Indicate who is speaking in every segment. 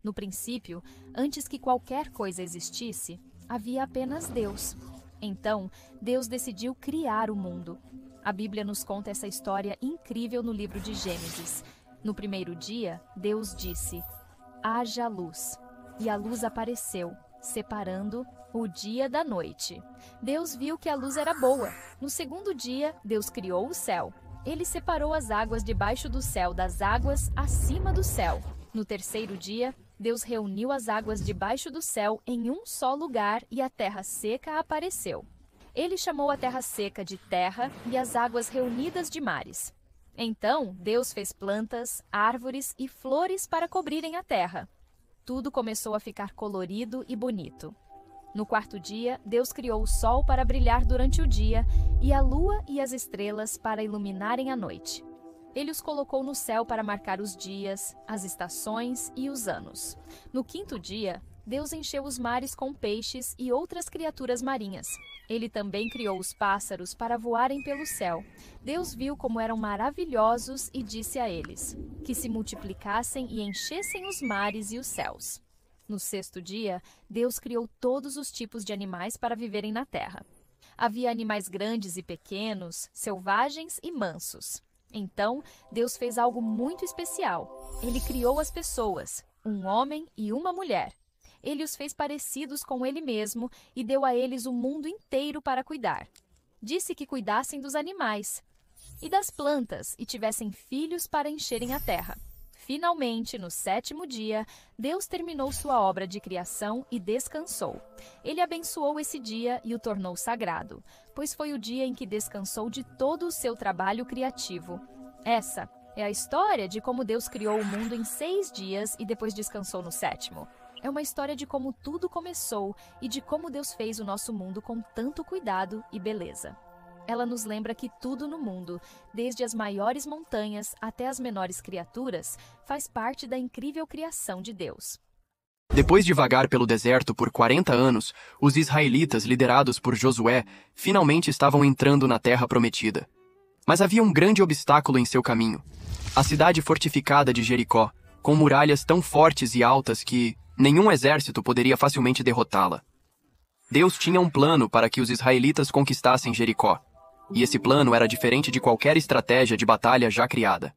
Speaker 1: No princípio, antes que qualquer coisa existisse, havia apenas Deus. Então, Deus decidiu criar o mundo. A Bíblia nos conta essa história incrível no livro de Gênesis. No primeiro dia, Deus disse: haja luz. E a luz apareceu, separando o dia da noite. Deus viu que a luz era boa. No segundo dia, Deus criou o céu. Ele separou as águas debaixo do céu das águas acima do céu. No terceiro dia, Deus reuniu as águas debaixo do céu em um só lugar e a terra seca apareceu. Ele chamou a terra seca de terra e as águas reunidas de mares. Então, Deus fez plantas, árvores e flores para cobrirem a terra. Tudo começou a ficar colorido e bonito. No quarto dia, Deus criou o sol para brilhar durante o dia e a lua e as estrelas para iluminarem a noite. Ele os colocou no céu para marcar os dias, as estações e os anos. No quinto dia, Deus encheu os mares com peixes e outras criaturas marinhas. Ele também criou os pássaros para voarem pelo céu. Deus viu como eram maravilhosos e disse a eles que se multiplicassem e enchessem os mares e os céus. No sexto dia, Deus criou todos os tipos de animais para viverem na terra. Havia animais grandes e pequenos, selvagens e mansos. Então, Deus fez algo muito especial. Ele criou as pessoas, um homem e uma mulher. Ele os fez parecidos com ele mesmo e deu a eles o mundo inteiro para cuidar. Disse que cuidassem dos animais e das plantas e tivessem filhos para encherem a terra. Finalmente, no sétimo dia, Deus terminou sua obra de criação e descansou. Ele abençoou esse dia e o tornou sagrado, pois foi o dia em que descansou de todo o seu trabalho criativo. Essa é a história de como Deus criou o mundo em 6 dias e depois descansou no sétimo. É uma história de como tudo começou e de como Deus fez o nosso mundo com tanto cuidado e beleza. Ela nos lembra que tudo no mundo, desde as maiores montanhas até as menores criaturas, faz parte da incrível criação de Deus.
Speaker 2: Depois de vagar pelo deserto por 40 anos, os israelitas, liderados por Josué, finalmente estavam entrando na terra prometida. Mas havia um grande obstáculo em seu caminho: a cidade fortificada de Jericó, com muralhas tão fortes e altas que nenhum exército poderia facilmente derrotá-la. Deus tinha um plano para que os israelitas conquistassem Jericó. E esse plano era diferente de qualquer estratégia de batalha já criada.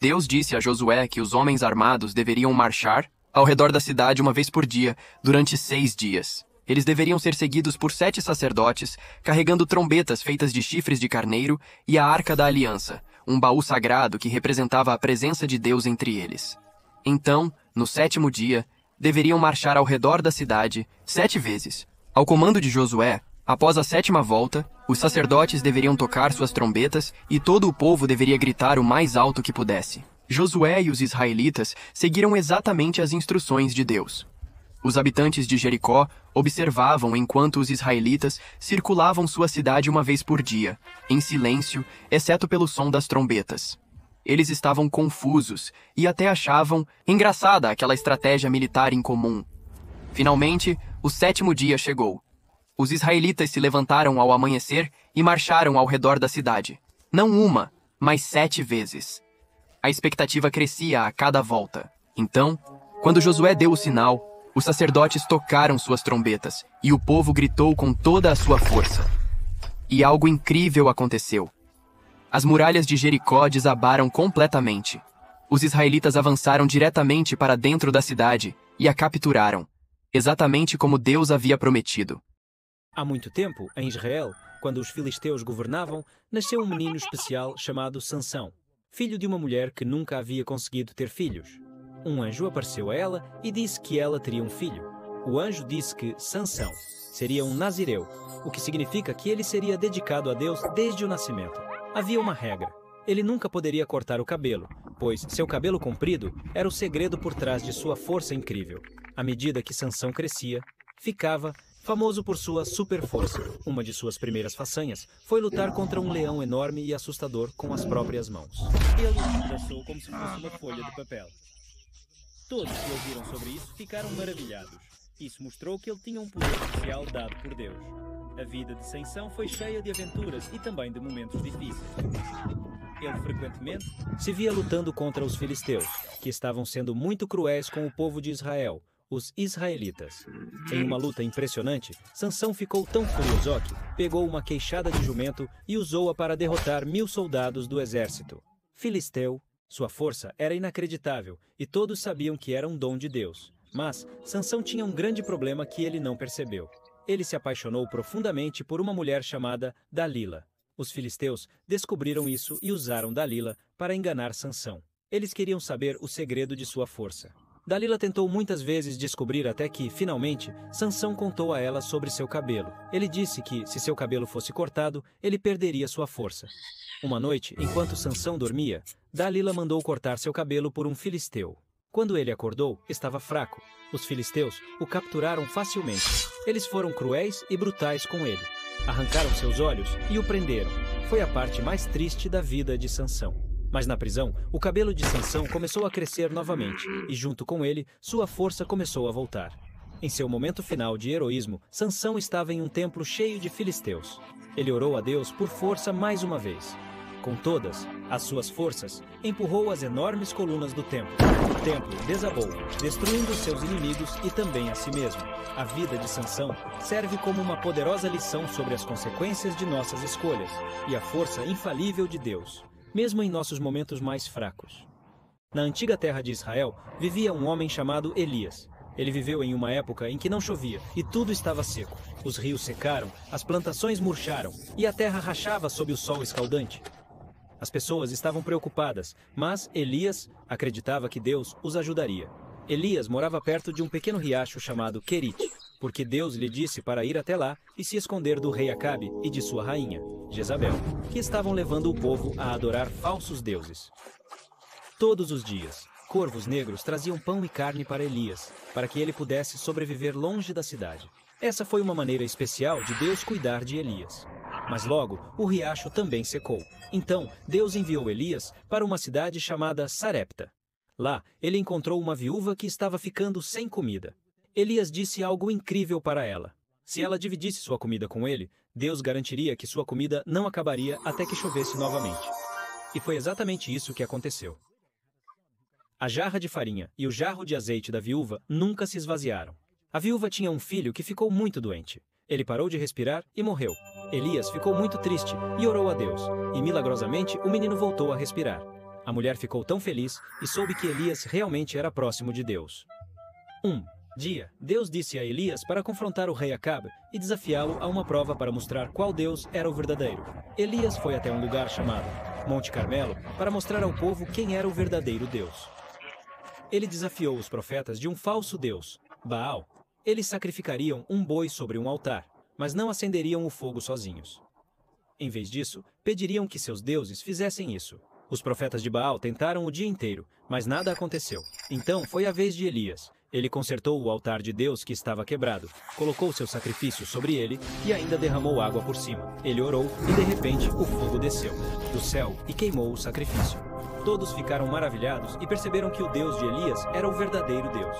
Speaker 2: Deus disse a Josué que os homens armados deveriam marchar ao redor da cidade uma vez por dia, durante 6 dias. Eles deveriam ser seguidos por 7 sacerdotes, carregando trombetas feitas de chifres de carneiro e a Arca da Aliança, um baú sagrado que representava a presença de Deus entre eles. Então, no 7º dia, deveriam marchar ao redor da cidade 7 vezes. Ao comando de Josué, após a 7ª volta, os sacerdotes deveriam tocar suas trombetas e todo o povo deveria gritar o mais alto que pudesse. Josué e os israelitas seguiram exatamente as instruções de Deus. Os habitantes de Jericó observavam enquanto os israelitas circulavam sua cidade uma vez por dia, em silêncio, exceto pelo som das trombetas. Eles estavam confusos e até achavam engraçada aquela estratégia militar incomum. Finalmente, o 7º dia chegou. Os israelitas se levantaram ao amanhecer e marcharam ao redor da cidade. Não uma, mas 7 vezes. A expectativa crescia a cada volta. Então, quando Josué deu o sinal, os sacerdotes tocaram suas trombetas e o povo gritou com toda a sua força. E algo incrível aconteceu. As muralhas de Jericó desabaram completamente. Os israelitas avançaram diretamente para dentro da cidade e a capturaram, exatamente como Deus havia prometido.
Speaker 3: Há muito tempo, em Israel, quando os filisteus governavam, nasceu um menino especial chamado Sansão, filho de uma mulher que nunca havia conseguido ter filhos. Um anjo apareceu a ela e disse que ela teria um filho. O anjo disse que Sansão seria um nazireu, o que significa que ele seria dedicado a Deus desde o nascimento. Havia uma regra: ele nunca poderia cortar o cabelo, pois seu cabelo comprido era o segredo por trás de sua força incrível. À medida que Sansão crescia, ficava famoso por sua super força. Uma de suas primeiras façanhas foi lutar contra um leão enorme e assustador com as próprias mãos. Ele o traçou como se fosse uma folha de papel. Todos que ouviram sobre isso ficaram maravilhados. Isso mostrou que ele tinha um poder especial dado por Deus. A vida de Sansão foi cheia de aventuras e também de momentos difíceis. Ele frequentemente se via lutando contra os filisteus, que estavam sendo muito cruéis com o povo de Israel, os israelitas. Em uma luta impressionante, Sansão ficou tão furioso que pegou uma queixada de jumento e usou-a para derrotar 1000 soldados do exército filisteu. Sua força era inacreditável e todos sabiam que era um dom de Deus. Mas Sansão tinha um grande problema que ele não percebeu. Ele se apaixonou profundamente por uma mulher chamada Dalila. Os filisteus descobriram isso e usaram Dalila para enganar Sansão. Eles queriam saber o segredo de sua força. Dalila tentou muitas vezes descobrir até que, finalmente, Sansão contou a ela sobre seu cabelo. Ele disse que, se seu cabelo fosse cortado, ele perderia sua força. Uma noite, enquanto Sansão dormia, Dalila mandou cortar seu cabelo por um filisteu. Quando ele acordou, estava fraco. Os filisteus o capturaram facilmente. Eles foram cruéis e brutais com ele. Arrancaram seus olhos e o prenderam. Foi a parte mais triste da vida de Sansão. Mas na prisão, o cabelo de Sansão começou a crescer novamente, e junto com ele, sua força começou a voltar. Em seu momento final de heroísmo, Sansão estava em um templo cheio de filisteus. Ele orou a Deus por força mais uma vez. Com todas as suas forças, empurrou as enormes colunas do templo. O templo desabou, destruindo seus inimigos e também a si mesmo. A vida de Sansão serve como uma poderosa lição sobre as consequências de nossas escolhas e a força infalível de Deus, mesmo em nossos momentos mais fracos. Na antiga terra de Israel, vivia um homem chamado Elias. Ele viveu em uma época em que não chovia e tudo estava seco. Os rios secaram, as plantações murcharam e a terra rachava sob o sol escaldante. As pessoas estavam preocupadas, mas Elias acreditava que Deus os ajudaria. Elias morava perto de um pequeno riacho chamado Querite, porque Deus lhe disse para ir até lá e se esconder do rei Acabe e de sua rainha, Jezabel, que estavam levando o povo a adorar falsos deuses. Todos os dias, corvos negros traziam pão e carne para Elias, para que ele pudesse sobreviver longe da cidade. Essa foi uma maneira especial de Deus cuidar de Elias. Mas logo, o riacho também secou. Então, Deus enviou Elias para uma cidade chamada Sarepta. Lá, ele encontrou uma viúva que estava ficando sem comida. Elias disse algo incrível para ela. Se ela dividisse sua comida com ele, Deus garantiria que sua comida não acabaria até que chovesse novamente. E foi exatamente isso que aconteceu. A jarra de farinha e o jarro de azeite da viúva nunca se esvaziaram. A viúva tinha um filho que ficou muito doente. Ele parou de respirar e morreu. Elias ficou muito triste e orou a Deus, e milagrosamente o menino voltou a respirar. A mulher ficou tão feliz e soube que Elias realmente era próximo de Deus. Um dia, Deus disse a Elias para confrontar o rei Acabe e desafiá-lo a uma prova para mostrar qual Deus era o verdadeiro. Elias foi até um lugar chamado Monte Carmelo para mostrar ao povo quem era o verdadeiro Deus. Ele desafiou os profetas de um falso Deus, Baal. Eles sacrificariam um boi sobre um altar, mas não acenderiam o fogo sozinhos. Em vez disso, pediriam que seus deuses fizessem isso. Os profetas de Baal tentaram o dia inteiro, mas nada aconteceu. Então foi a vez de Elias. Ele consertou o altar de Deus que estava quebrado, colocou seu sacrifício sobre ele e ainda derramou água por cima. Ele orou e de repente o fogo desceu do céu e queimou o sacrifício. Todos ficaram maravilhados e perceberam que o Deus de Elias era o verdadeiro Deus.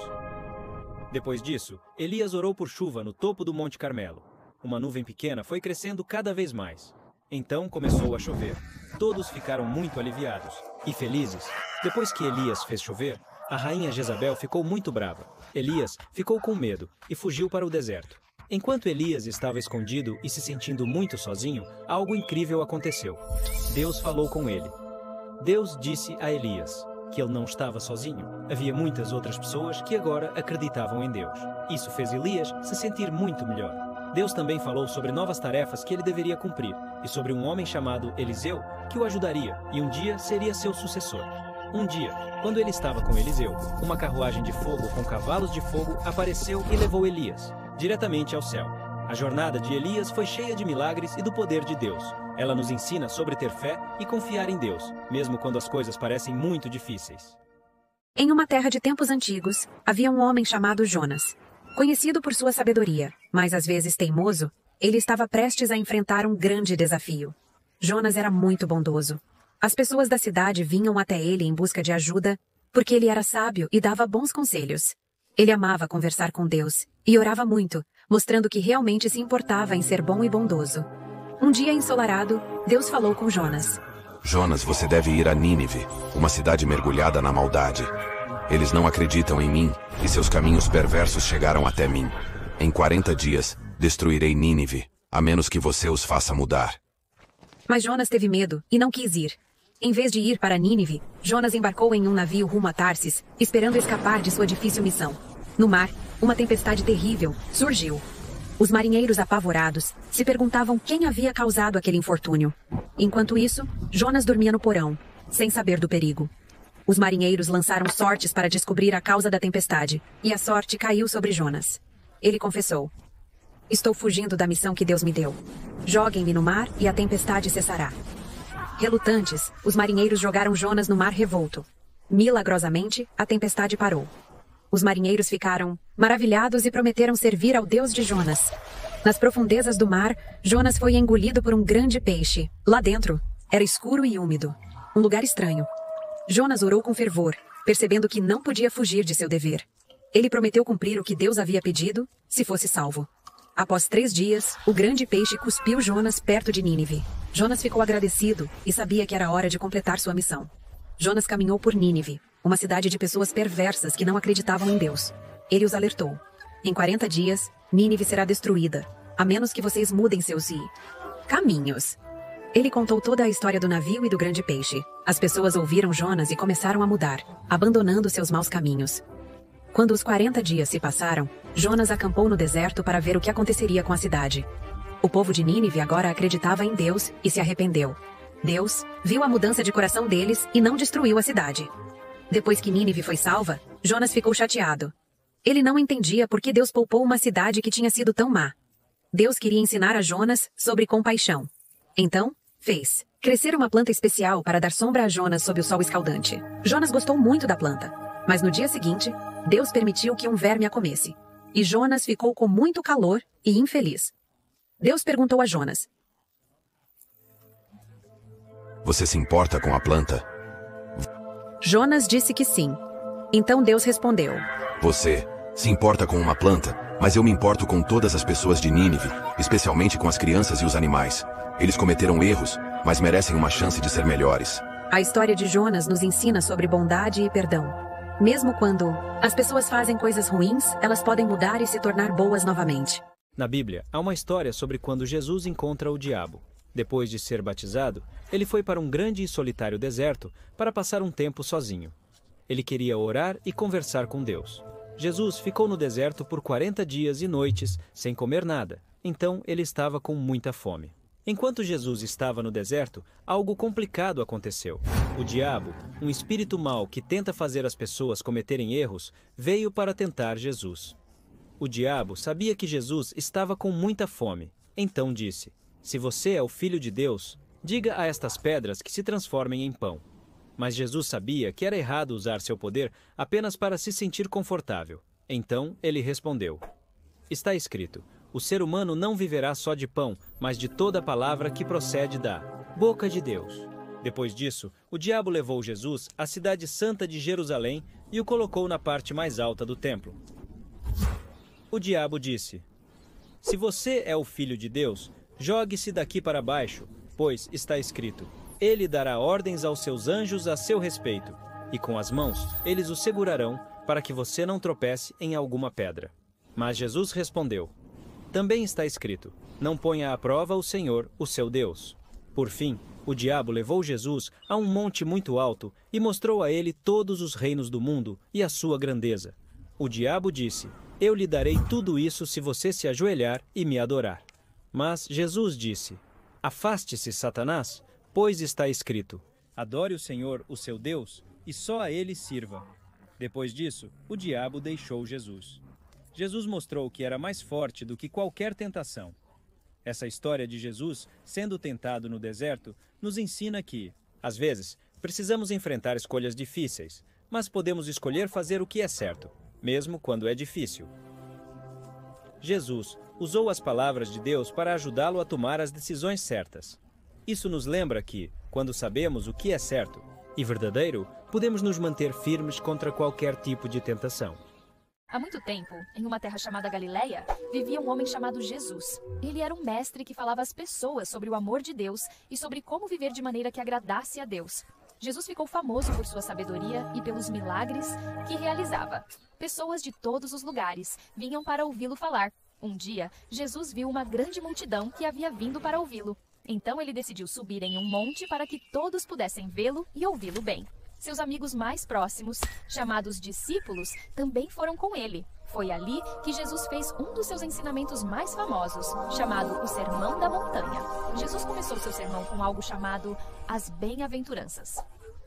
Speaker 3: Depois disso, Elias orou por chuva no topo do Monte Carmelo. Uma nuvem pequena foi crescendo cada vez mais. Então começou a chover. Todos ficaram muito aliviados e felizes. Depois que Elias fez chover, a rainha Jezabel ficou muito brava. Elias ficou com medo e fugiu para o deserto. Enquanto Elias estava escondido e se sentindo muito sozinho, algo incrível aconteceu. Deus falou com ele. Deus disse a Elias que ele não estava sozinho. Havia muitas outras pessoas que agora acreditavam em Deus. Isso fez Elias se sentir muito melhor. Deus também falou sobre novas tarefas que ele deveria cumprir e sobre um homem chamado Eliseu que o ajudaria e um dia seria seu sucessor. Um dia, quando ele estava com Eliseu, uma carruagem de fogo com cavalos de fogo apareceu e levou Elias diretamente ao céu. A jornada de Elias foi cheia de milagres e do poder de Deus. Ela nos ensina sobre ter fé e confiar em Deus, mesmo quando as coisas parecem muito difíceis.
Speaker 4: Em uma terra de tempos antigos, havia um homem chamado Jonas. Conhecido por sua sabedoria, mas às vezes teimoso, ele estava prestes a enfrentar um grande desafio. Jonas era muito bondoso. As pessoas da cidade vinham até ele em busca de ajuda, porque ele era sábio e dava bons conselhos. Ele amava conversar com Deus e orava muito, mostrando que realmente se importava em ser bom e bondoso. Um dia ensolarado, Deus falou com Jonas.
Speaker 5: Jonas, você deve ir a Nínive, uma cidade mergulhada na maldade. Eles não acreditam em mim, e seus caminhos perversos chegaram até mim. Em 40 dias, destruirei Nínive, a menos que você os faça mudar.
Speaker 4: Mas Jonas teve medo e não quis ir. Em vez de ir para Nínive, Jonas embarcou em um navio rumo a Tarsis, esperando escapar de sua difícil missão. No mar, uma tempestade terrível surgiu. Os marinheiros apavorados se perguntavam quem havia causado aquele infortúnio. Enquanto isso, Jonas dormia no porão, sem saber do perigo. Os marinheiros lançaram sortes para descobrir a causa da tempestade, e a sorte caiu sobre Jonas. Ele confessou: "Estou fugindo da missão que Deus me deu. Joguem-me no mar e a tempestade cessará." Relutantes, os marinheiros jogaram Jonas no mar revolto. Milagrosamente, a tempestade parou. Os marinheiros ficaram maravilhados e prometeram servir ao Deus de Jonas. Nas profundezas do mar, Jonas foi engolido por um grande peixe. Lá dentro, era escuro e úmido. Um lugar estranho. Jonas orou com fervor, percebendo que não podia fugir de seu dever. Ele prometeu cumprir o que Deus havia pedido, se fosse salvo. Após 3 dias, o grande peixe cuspiu Jonas perto de Nínive. Jonas ficou agradecido e sabia que era hora de completar sua missão. Jonas caminhou por Nínive, uma cidade de pessoas perversas que não acreditavam em Deus. Ele os alertou: "Em 40 dias, Nínive será destruída, a menos que vocês mudem seus caminhos." Ele contou toda a história do navio e do grande peixe. As pessoas ouviram Jonas e começaram a mudar, abandonando seus maus caminhos. Quando os 40 dias se passaram, Jonas acampou no deserto para ver o que aconteceria com a cidade. O povo de Nínive agora acreditava em Deus e se arrependeu. Deus viu a mudança de coração deles e não destruiu a cidade. Depois que Nínive foi salva, Jonas ficou chateado. Ele não entendia por que Deus poupou uma cidade que tinha sido tão má. Deus queria ensinar a Jonas sobre compaixão. Então, fez crescer uma planta especial para dar sombra a Jonas sob o sol escaldante. Jonas gostou muito da planta, mas no dia seguinte, Deus permitiu que um verme a comesse. E Jonas ficou com muito calor e infeliz. Deus perguntou a Jonas:
Speaker 5: "Você se importa com a planta?"
Speaker 4: Jonas disse que sim. Então Deus respondeu:
Speaker 5: "Você se importa com uma planta, mas eu me importo com todas as pessoas de Nínive, especialmente com as crianças e os animais. Eles cometeram erros, mas merecem uma chance de ser melhores."
Speaker 4: A história de Jonas nos ensina sobre bondade e perdão. Mesmo quando as pessoas fazem coisas ruins, elas podem mudar e se tornar boas novamente.
Speaker 3: Na Bíblia, há uma história sobre quando Jesus encontra o diabo. Depois de ser batizado, ele foi para um grande e solitário deserto para passar um tempo sozinho. Ele queria orar e conversar com Deus. Jesus ficou no deserto por 40 dias e noites, sem comer nada. Então ele estava com muita fome. Enquanto Jesus estava no deserto, algo complicado aconteceu. O diabo, um espírito mau que tenta fazer as pessoas cometerem erros, veio para tentar Jesus. O diabo sabia que Jesus estava com muita fome. Então disse: "Se você é o Filho de Deus, diga a estas pedras que se transformem em pão." Mas Jesus sabia que era errado usar seu poder apenas para se sentir confortável. Então ele respondeu: "Está escrito: o ser humano não viverá só de pão, mas de toda palavra que procede da boca de Deus." Depois disso, o diabo levou Jesus à cidade santa de Jerusalém e o colocou na parte mais alta do templo. O diabo disse: "Se você é o Filho de Deus, jogue-se daqui para baixo, pois está escrito: Ele dará ordens aos seus anjos a seu respeito, e com as mãos eles o segurarão para que você não tropece em alguma pedra." Mas Jesus respondeu: "Também está escrito: não ponha à prova o Senhor, o seu Deus." Por fim, o diabo levou Jesus a um monte muito alto e mostrou a ele todos os reinos do mundo e a sua grandeza. O diabo disse: "Eu lhe darei tudo isso se você se ajoelhar e me adorar." Mas Jesus disse: "Afaste-se, Satanás, pois está escrito: adore o Senhor, o seu Deus, e só a ele sirva." Depois disso, o diabo deixou Jesus. Jesus mostrou que era mais forte do que qualquer tentação. Essa história de Jesus sendo tentado no deserto nos ensina que, às vezes, precisamos enfrentar escolhas difíceis, mas podemos escolher fazer o que é certo, mesmo quando é difícil. Jesus usou as palavras de Deus para ajudá-lo a tomar as decisões certas. Isso nos lembra que, quando sabemos o que é certo e verdadeiro, podemos nos manter firmes contra qualquer tipo de tentação.
Speaker 1: Há muito tempo, em uma terra chamada Galileia, vivia um homem chamado Jesus. Ele era um mestre que falava às pessoas sobre o amor de Deus e sobre como viver de maneira que agradasse a Deus. Jesus ficou famoso por sua sabedoria e pelos milagres que realizava. Pessoas de todos os lugares vinham para ouvi-lo falar. Um dia, Jesus viu uma grande multidão que havia vindo para ouvi-lo. Então ele decidiu subir em um monte para que todos pudessem vê-lo e ouvi-lo bem. Seus amigos mais próximos, chamados discípulos, também foram com ele. Foi ali que Jesus fez um dos seus ensinamentos mais famosos, chamado o Sermão da Montanha. Jesus começou seu sermão com algo chamado as Bem-aventuranças.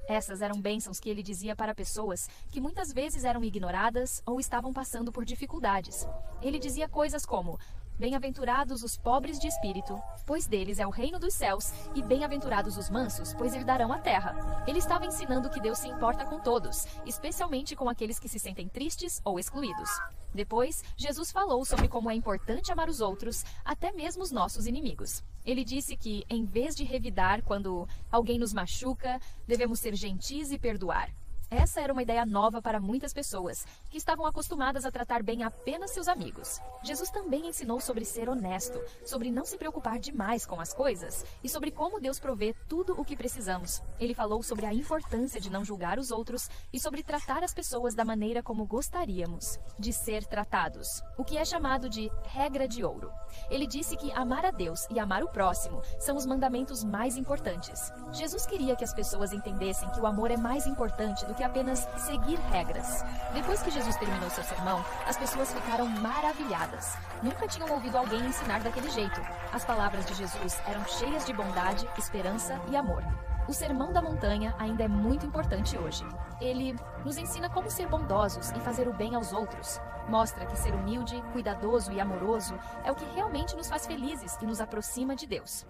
Speaker 1: Essas eram bênçãos que ele dizia para pessoas que muitas vezes eram ignoradas ou estavam passando por dificuldades. Ele dizia coisas como: bem-aventurados os pobres de espírito, pois deles é o reino dos céus, e bem-aventurados os mansos, pois herdarão a terra. Ele estava ensinando que Deus se importa com todos, especialmente com aqueles que se sentem tristes ou excluídos. Depois, Jesus falou sobre como é importante amar os outros, até mesmo os nossos inimigos. Ele disse que, em vez de revidar quando alguém nos machuca, devemos ser gentis e perdoar. Essa era uma ideia nova para muitas pessoas, que estavam acostumadas a tratar bem apenas seus amigos. Jesus também ensinou sobre ser honesto, sobre não se preocupar demais com as coisas e sobre como Deus provê tudo o que precisamos. Ele falou sobre a importância de não julgar os outros e sobre tratar as pessoas da maneira como gostaríamos de ser tratados, o que é chamado de regra de ouro. Ele disse que amar a Deus e amar o próximo são os mandamentos mais importantes. Jesus queria que as pessoas entendessem que o amor é mais importante do que apenas seguir regras. Depois que Jesus terminou seu sermão, as pessoas ficaram maravilhadas. Nunca tinham ouvido alguém ensinar daquele jeito. As palavras de Jesus eram cheias de bondade, esperança e amor. O Sermão da Montanha ainda é muito importante hoje. Ele nos ensina como ser bondosos e fazer o bem aos outros. Mostra que ser humilde, cuidadoso e amoroso é o que realmente nos faz felizes e nos aproxima de Deus.